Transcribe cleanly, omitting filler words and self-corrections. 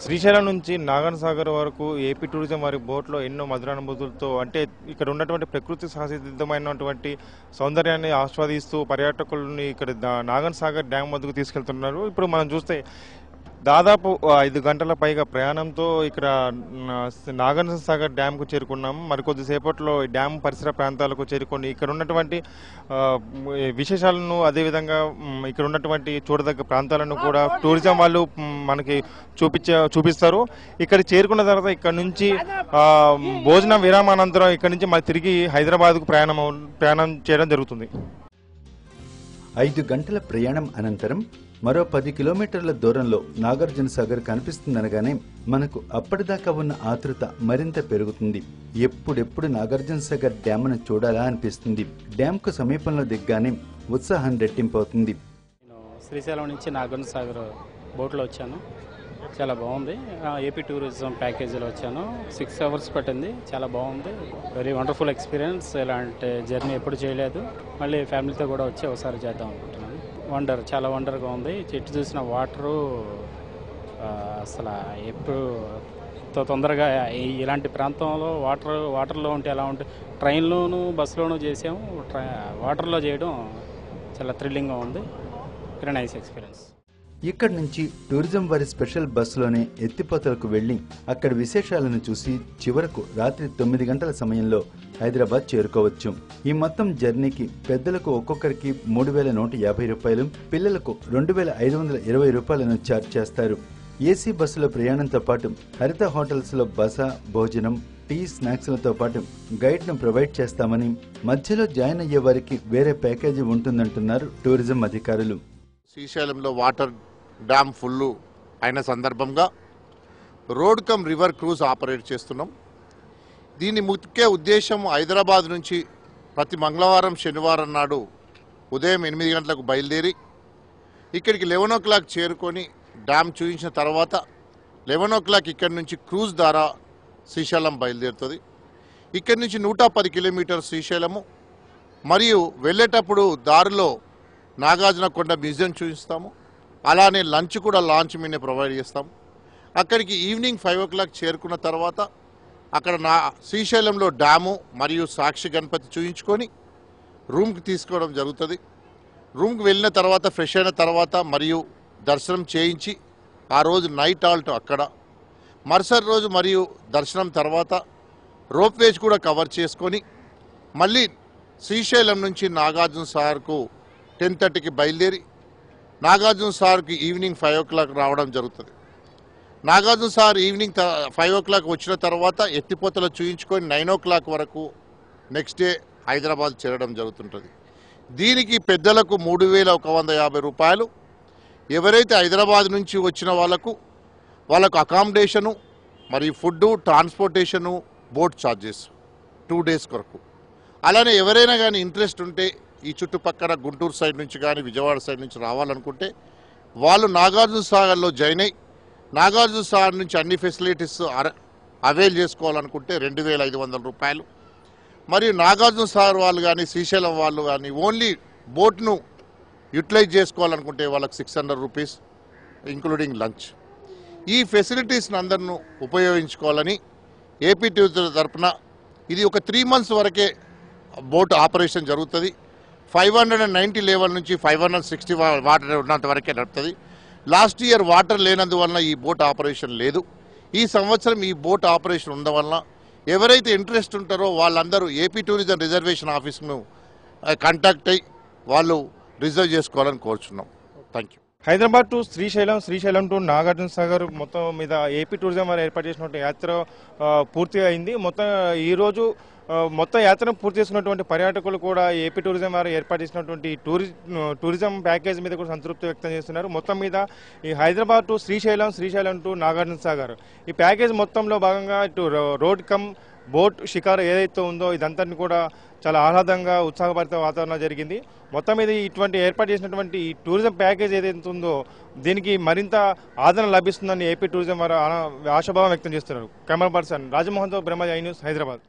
శ్రీశైలం నుంచి నాగార్జునసాగర్ వరకు AP tourism వారి బోట్లో ఎన్నో మధురానుభూతులతో అంటే ఇక్కడ ఉన్నటువంటి ప్రకృతి సహసిద్ధమైనటువంటి సౌందర్యాన్ని ఆస్వాదిస్తూ పర్యాటకులని ఇక్కడ నాగార్జునసాగర్ డ్యామ్ వద్దకు తీసుకెళ్తున్నారు. ఇప్పుడు మనం చూస్తే దాదాపు 5 గంటల పైగా ప్రయాణంతో ఇక్కడ నాగార్జునసాగర్ డ్యామ్కు చేరుకున్నాము. మరికొద్దిసేపట్లో డ్యామ్ పరిసర ప్రాంతాలకు చేరుకొని ఇక్కడ ఉన్నటువంటి విశేషాలను అదేవిధంగా ఇక్కడ ఉన్నటువంటి చూడదగ్గ ప్రాంతాలను కూడా టూరిజం వాళ్ళు మనకి చూపిస్తారు. ఇక్కడ చేరుకున్న తర్వాత ఇక్కడ నుంచి భోజన విరామానంతరం ఇక్కడ నుంచి మరి తిరిగి హైదరాబాద్కు ప్రయాణం చేయడం జరుగుతుంది. 5 గంటల ప్రయాణం అనంతరం మరో 10 కిలోమీటర్ల దూరంలో నాగార్జునసాగర్ కనిపిస్తుందనగానే మనకు అప్పటిదాకా ఉన్న ఆతృత మరింత పెరుగుతుంది. ఎప్పుడెప్పుడు నాగార్జునసాగర్ డ్యామ్ను చూడాలా అనిపిస్తుంది. డ్యామ్కు సమీపంలో దిగ్గానే ఉత్సాహం రెట్టింపవుతుంది. నేను శ్రీశైలం నుంచి నాగార్జునసాగర్ బోట్లో వచ్చాను. చాలా బాగుంది. ఏపీ టూరిజం ప్యాకేజీలో వచ్చాను. 6 అవర్స్ పట్టింది. చాలా బాగుంది. Very wonderful experience. ఇలాంటి జర్నీ ఎప్పుడు చేయలేదు. మళ్ళీ ఫ్యామిలీతో కూడా వచ్చి ఒకసారి చేద్దాం అనుకుంటున్నాను. చాలా వండర్గా ఉంది. చెట్టు చూసిన వాటరు అసలు ఎప్పుడు తొందరగా ఇలాంటి ప్రాంతంలో వాటర్లో ఉంటే ఎలా ఉంటుంది. ట్రైన్లోను బస్సులోనూ చేసాము. వాటర్లో చేయడం చాలా థ్రిల్లింగ్గా ఉంది. Very nice experience. ఇక్కడి నుంచి టూరిజం వారి స్పెషల్ బస్సులోనే ఎత్తిపోతలకు వెళ్లి అక్కడి విశేషాలను చూసి చివరకు రాత్రి 9 గంటల సమయంలో హైదరాబాద్ చేరుకోవచ్చు. ఈ మొత్తం జర్నీకి పెద్దలకు ఒక్కొక్కరికి 3,150 రూపాయలు, పిల్లలకు 2,520 రూపాయలను ఛార్జ్ చేస్తారు. ఏసీ బస్సులో ప్రయాణంతో పాటు హరిత హోటల్స్ లో బస, భోజనం, టీ, స్నాక్స్లతో పాటు గైడ్ను ప్రొవైడ్ చేస్తామని, మధ్యలో జాయిన్ అయ్యే వారికి వేరే ప్యాకేజీ ఉంటుందంటున్నారు టూరిజం అధికారులు. శ్రీశైలంలో వాటర్ డ్యామ్ ఫుల్ అయిన సందర్భంగా road come river cruise operate చేస్తున్నాం. దీని ముఖ్య ఉద్దేశం హైదరాబాద్ నుంచి ప్రతి మంగళవారం, శనివారం నాడు ఉదయం 8 గంటలకు బయలుదేరి ఇక్కడికి 11 o'clock చేరుకొని డ్యామ్ చూపించిన తర్వాత 11 o'clock ఇక్కడి నుంచి క్రూజ్ ద్వారా శ్రీశైలం బయలుదేరుతుంది. ఇక్కడి నుంచి 110 కిలోమీటర్ శ్రీశైలము. మరియు వెళ్ళేటప్పుడు దారిలో నాగార్జునకొండ మ్యూజియం చూపిస్తాము. అలానే లంచ్ కూడా లాంచ్ మీనే ప్రొవైడ్ చేస్తాము. అక్కడికి ఈవినింగ్ 5 o'clock చేరుకున్న తర్వాత అక్కడ శ్రీశైలంలో డ్యాము మరియు సాక్షి గణపతి చూయించుకొని రూమ్కి తీసుకోవడం జరుగుతుంది. రూమ్కి వెళ్ళిన తర్వాత ఫ్రెష్ అయిన తర్వాత మరియు దర్శనం చేయించి ఆ రోజు నైట్ హాల్ట్ అక్కడ, మరుసటి రోజు మరియు దర్శనం తర్వాత రోప్వేజ్ కూడా కవర్ చేసుకొని మళ్ళీ శ్రీశైలం నుంచి నాగార్జునసాగర్కు 10:30కి బయలుదేరి నాగార్జునసాగర్కి ఈవినింగ్ 5 o'clock రావడం జరుగుతుంది. నాగార్జునసాగర్ ఈవినింగ్ 5 o'clock వచ్చిన తర్వాత ఎత్తిపోతలు చూయించుకొని 9 o'clock వరకు నెక్స్ట్ డే హైదరాబాద్ చేరడం జరుగుతుంటుంది. దీనికి పెద్దలకు 3,150 రూపాయలు. ఎవరైతే హైదరాబాద్ నుంచి వచ్చిన వాళ్ళకు అకామిడేషను మరియు food, transportation, boat charges 2 days కొరకు. అలానే ఎవరైనా కానీ ఇంట్రెస్ట్ ఉంటే ఈ చుట్టుపక్కల గుంటూరు సైడ్ నుంచి కానీ విజయవాడ సైడ్ నుంచి రావాలనుకుంటే వాళ్ళు నాగార్జునసాగర్లో జాయిన్ అయ్యి నాగార్జునసాగర్ నుంచి అన్ని ఫెసిలిటీస్ అవైల్ చేసుకోవాలనుకుంటే 2,500 రూపాయలు. మరియు నాగార్జునసాగర్ వాళ్ళు కానీ శ్రీశైలం వాళ్ళు కానీ ఓన్లీ బోట్ను యూటిలైజ్ చేసుకోవాలనుకుంటే వాళ్ళకి 600 రూపీస్ ఇంక్లూడింగ్ లంచ్. ఈ ఫెసిలిటీస్ని అందరినూ ఉపయోగించుకోవాలని ఏపీ టూరిజం తరఫున ఇది ఒక 3 months వరకే బోట్ ఆపరేషన్ జరుగుతుంది. 590 లెవెల్ నుంచి 560 వాటర్ ఉన్నంత వరకే నడుపుతుంది. లాస్ట్ ఇయర్ వాటర్ లేనందువలన ఈ బోట్ ఆపరేషన్ లేదు. ఈ సంవత్సరం ఈ బోట్ ఆపరేషన్ ఉండడం వలన ఎవరైతే ఇంట్రెస్ట్ ఉంటారో వాళ్ళందరూ ఏపీ టూరిజం రిజర్వేషన్ ఆఫీస్ను కాంటాక్ట్ అయ్యి వాళ్ళు రిజర్వ్ చేసుకోవాలని కోరుచున్నాం. Thank you. Hyderabad to Srisailam, Srisailam to Nagarjunasagar మొత్తం మీద ఏపీ టూరిజం వారు ఏర్పాటు చేసినటువంటి యాత్ర పూర్తిగా అయింది. ఈరోజు మొత్తం యాత్రను పూర్తి చేసుకున్నటువంటి పర్యాటకులు కూడా ఏపీ టూరిజం వారు ఏర్పాటు చేసినటువంటి టూరిజం ప్యాకేజ్ మీద కూడా సంతృప్తి వ్యక్తం చేస్తున్నారు. మొత్తం మీద ఈ హైదరాబాద్ టు శ్రీశైలం, శ్రీశైలం టు నాగార్జునసాగర్ ఈ ప్యాకేజ్ మొత్తంలో భాగంగా ఇటు రోడ్ కమ్ బోట్ షికారు ఏదైతే ఉందో ఇదంతా కూడా చాలా ఆహ్లాదంగా ఉత్సాహభరిత వాతావరణం జరిగింది. మొత్తం మీద ఇటువంటి ఏర్పాటు చేసినటువంటి ఈ టూరిజం ప్యాకేజ్ ఏదైతే ఉందో దీనికి మరింత ఆదరణ లభిస్తుందని ఏపీ టూరిజం వారు ఆశాభావం వ్యక్తం చేస్తున్నారు. కెమెరా పర్సన్ రాజమోహన్తో బ్రహ్మజీ, ఐ న్యూస్, హైదరాబాద్.